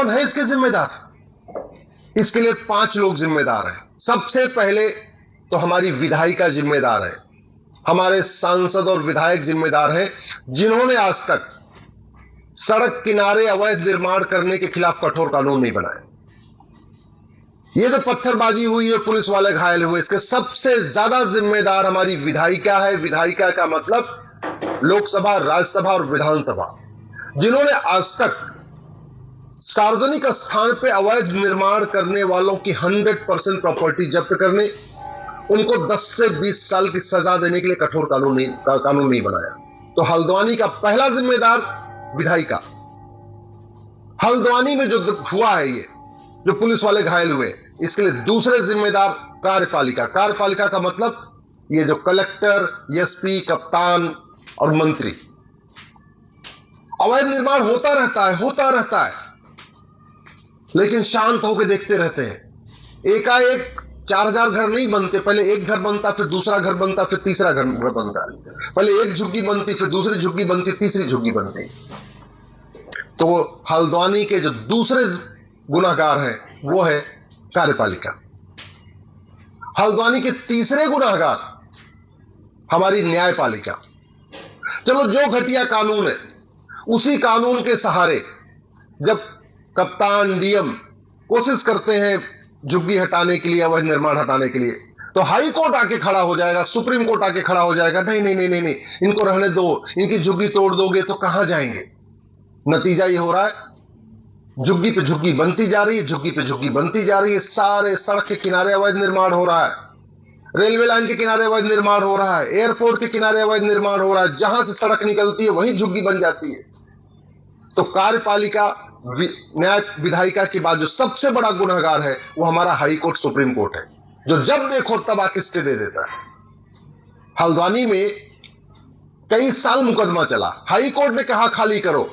कौन है इसके जिम्मेदार? इसके लिए 5 लोग जिम्मेदार हैं। सबसे पहले तो हमारी विधायिका जिम्मेदार है, हमारे सांसद और विधायक जिम्मेदार हैं, जिन्होंने आज तक सड़क किनारे अवैध निर्माण करने के खिलाफ कठोर कानून नहीं बनाया। ये जो पत्थरबाजी हुई है, पुलिस वाले घायल हुए, इसके सबसे ज्यादा जिम्मेदार हमारी विधायिका है। विधायिका का मतलब लोकसभा, राज्यसभा और विधानसभा, जिन्होंने आज तक सार्वजनिक स्थान पे अवैध निर्माण करने वालों की 100% प्रॉपर्टी जब्त करने, उनको 10 से 20 साल की सजा देने के लिए कठोर कानून नहीं बनाया। तो हल्द्वानी का पहला जिम्मेदार विधायिका। हल्द्वानी में जो हुआ है, ये जो पुलिस वाले घायल हुए, इसके लिए दूसरे जिम्मेदार कार्यपालिका। कार्यपालिका का मतलब ये जो कलेक्टर, एसपी, कप्तान और मंत्री। अवैध निर्माण होता रहता है, लेकिन शांत होकर देखते रहते हैं। एकाएक 4000 घर नहीं बनते, पहले एक घर बनता, फिर दूसरा घर बनता, फिर तीसरा घर बनता। पहले एक झुग्गी बनती, फिर दूसरी झुग्गी बनती, तीसरी झुग्गी बनती। तो हल्द्वानी के जो दूसरे गुनाहगार हैं वो है कार्यपालिका। हल्द्वानी के तीसरे गुनाहगार हमारी न्यायपालिका। चलो, जो घटिया कानून है, उसी कानून के सहारे जब कप्तान, डीएम कोशिश करते हैं झुग्गी हटाने के लिए, अवैध निर्माण हटाने के लिए, तो हाई कोर्ट आके खड़ा हो जाएगा, सुप्रीम कोर्ट आके खड़ा हो जाएगा, नहीं नहीं नहीं नहीं, इनको रहने दो, इनकी झुग्गी तोड़ दोगे तो कहां जाएंगे। नतीजा ये हो रहा है, झुग्गी पे झुग्गी बनती जा रही है, झुग्गी पे झुग्गी बनती जा रही है। सारे सड़क के किनारे अवैध निर्माण हो रहा है, रेलवे लाइन के किनारे अवैध निर्माण हो रहा है, एयरपोर्ट के किनारे अवैध निर्माण हो रहा है। जहां से सड़क निकलती है वहीं झुग्गी बन जाती है। तो कार्यपालिका, न्याय, विधायिका के बाद जो सबसे बड़ा गुनहगार है वो हमारा हाई कोर्ट, सुप्रीम कोर्ट है, जो जब देखो तब आके स्टे दे देता है। हल्द्वानी में कई साल मुकदमा चला, हाई कोर्ट ने कहा खाली करो,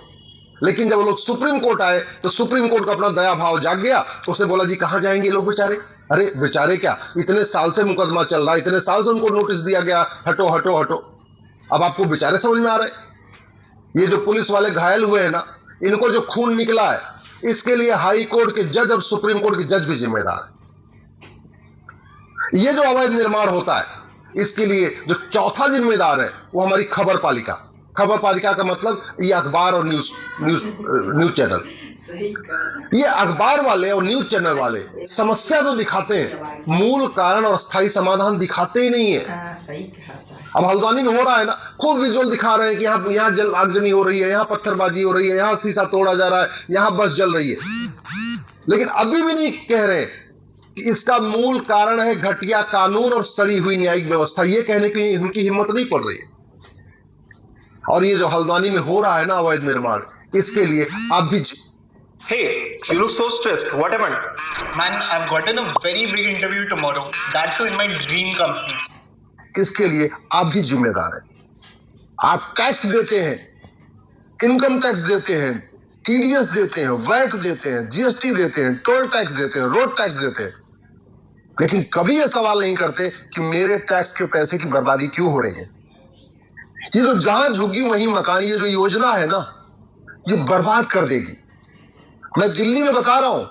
लेकिन जब लोग सुप्रीम कोर्ट आए तो सुप्रीम कोर्ट का अपना दया भाव जाग गया। तो उसने बोला जी कहां जाएंगे लोग बेचारे। अरे बेचारे क्या, इतने साल से मुकदमा चल रहा है, इतने साल से उनको नोटिस दिया गया, हटो हटो हटो, अब आपको बेचारे समझ में आ रहे। ये जो पुलिस वाले घायल हुए हैं ना, इनको जो खून निकला है, इसके लिए हाई कोर्ट के जज और सुप्रीम कोर्ट के जज भी जिम्मेदार है। ये जो अवैध निर्माण होता है, इसके लिए जो चौथा जिम्मेदार है वो हमारी खबर पालिका। खबर पालिका का मतलब ये अखबार और न्यूज चैनल। ये अखबार वाले और न्यूज चैनल वाले समस्या तो दिखाते हैं, मूल कारण और स्थायी समाधान दिखाते ही नहीं है। अब हल्द्वानी में हो रहा है ना, खूब विजुअल दिखा रहे हैं कि यहाँ आगजनी हो रही है, यहाँ पत्थरबाजी हो रही है, यहाँ शीशा तोड़ा जा रहा है, यहाँ बस जल रही है, लेकिन अभी भी नहीं कह रहे कि इसका मूल कारण है घटिया कानून और सड़ी हुई न्यायिक व्यवस्था। ये कहने की उनकी हिम्मत नहीं पड़ रही है। और ये जो हल्द्वानी में हो रहा है ना अवैध निर्माण, इसके लिए आप भी Hey, you look so stressed. What happened? Man, I've gotten a very big interview tomorrow. That too in my dream company. इसके लिए आप भी जिम्मेदार हैं। आप टैक्स देते हैं, इनकम टैक्स देते हैं, टीडीएस देते हैं, वैट देते हैं, जीएसटी देते हैं, टोल टैक्स देते हैं, रोड टैक्स देते हैं, लेकिन कभी ये सवाल नहीं करते कि मेरे टैक्स के पैसे की बर्बादी क्यों हो रही है। ये जो जहां झुग्गी वहीं मकान, ये जो योजना है ना, ये बर्बाद कर देगी। मैं दिल्ली में बता रहा हूं,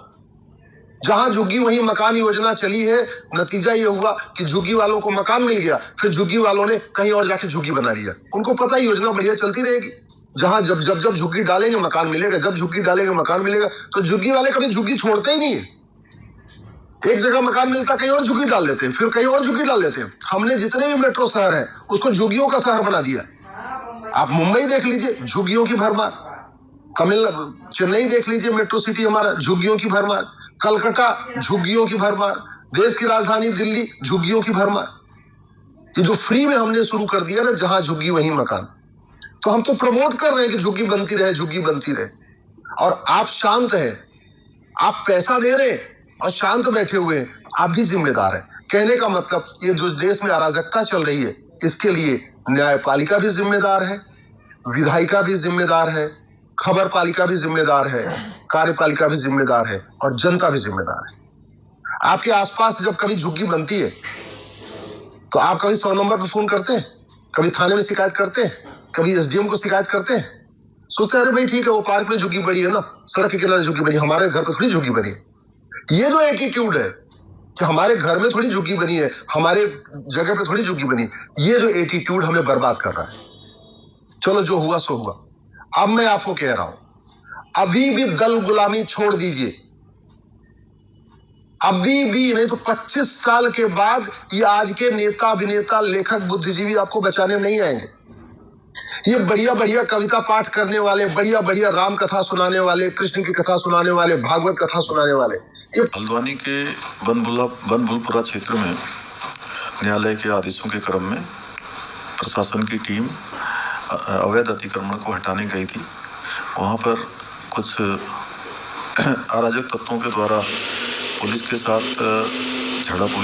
जहां झुग्गी वहीं मकान योजना चली है, नतीजा ये हुआ कि झुग्गी वालों को मकान मिल गया, फिर झुग्गी वालों ने कहीं और जाके झुग्गी बना लिया। उनको पता है योजना बढ़िया चलती रहेगी, जहां जब जब जब झुग्गी डालेंगे मकान मिलेगा, जब झुग्गी डालेंगे मकान मिलेगा। तो झुग्गी वाले कभी झुग्गी छोड़ते ही नहीं है। एक जगह मकान मिलता, कहीं और झुग्गी डाल देते हैं, फिर कहीं और झुग्गी डाल देते हैं। हमने जितने भी मेट्रो शहर है उसको झुग्गियों का शहर बना दिया। आप मुंबई देख लीजिए, झुग्गियों की भरमार। चेन्नई देख लीजिए, मेट्रो सिटी हमारा, झुग्गियों की भरमार। कलकत्ता, झुग्गियों की भरमार। देश की राजधानी दिल्ली, झुग्गियों की भरमार। ये जो फ्री में हमने शुरू कर दिया ना, जहां झुग्गी वहीं मकान, तो हम तो प्रमोट कर रहे हैं कि झुग्गी बनती रहे, झुग्गी बनती रहे। और आप शांत हैं, आप पैसा दे रहे हैं और शांत बैठे हुए हैं, आप भी जिम्मेदार हैं। कहने का मतलब, ये जो देश में अराजकता चल रही है, इसके लिए न्यायपालिका भी जिम्मेदार है, विधायिका भी जिम्मेदार है, खबर पालिका भी जिम्मेदार है, कार्यपालिका भी जिम्मेदार है और जनता भी जिम्मेदार है। आपके आसपास जब कभी झुग्गी बनती है तो आप कभी 100 नंबर पर फोन करते हैं, कभी थाने में शिकायत करते हैं, कभी एसडीएम को शिकायत करते हैं? सोचते हैं अरे भाई ठीक है, वो पार्क में झुग्गी बड़ी है ना, सड़क के किनारे झुग्गी बनी, हमारे घर पे थोड़ी झुग्गी बनी है। ये जो एटीट्यूड है कि हमारे घर में थोड़ी झुग्गी बनी है, हमारे जगह पे थोड़ी झुग्गी बनी, ये जो एटीट्यूड हमें बर्बाद कर रहा है। चलो जो हुआ सो हुआ। अब मैं आपको कह रहा हूं, अभी भी दल गुलामी छोड़ दीजिए, अभी भी नहीं तो 25 साल के बाद ये आज के नेता अभिनेता लेखक बुद्धिजीवी आपको बचाने नहीं आएंगे। ये बढ़िया बढ़िया कविता पाठ करने वाले, बढ़िया बढ़िया राम कथा सुनाने वाले, कृष्ण की कथा सुनाने वाले, भागवत कथा सुनाने वाले, ये हल्द्वानी के बनभूलपुरा क्षेत्र में न्यायालय के आदेशों के क्रम में प्रशासन की टीम अवैध अतिक्रमण को हटाने गई थी। वहाँ पर कुछ अराजक तत्वों के द्वारा पुलिस के साथ झड़प हुई।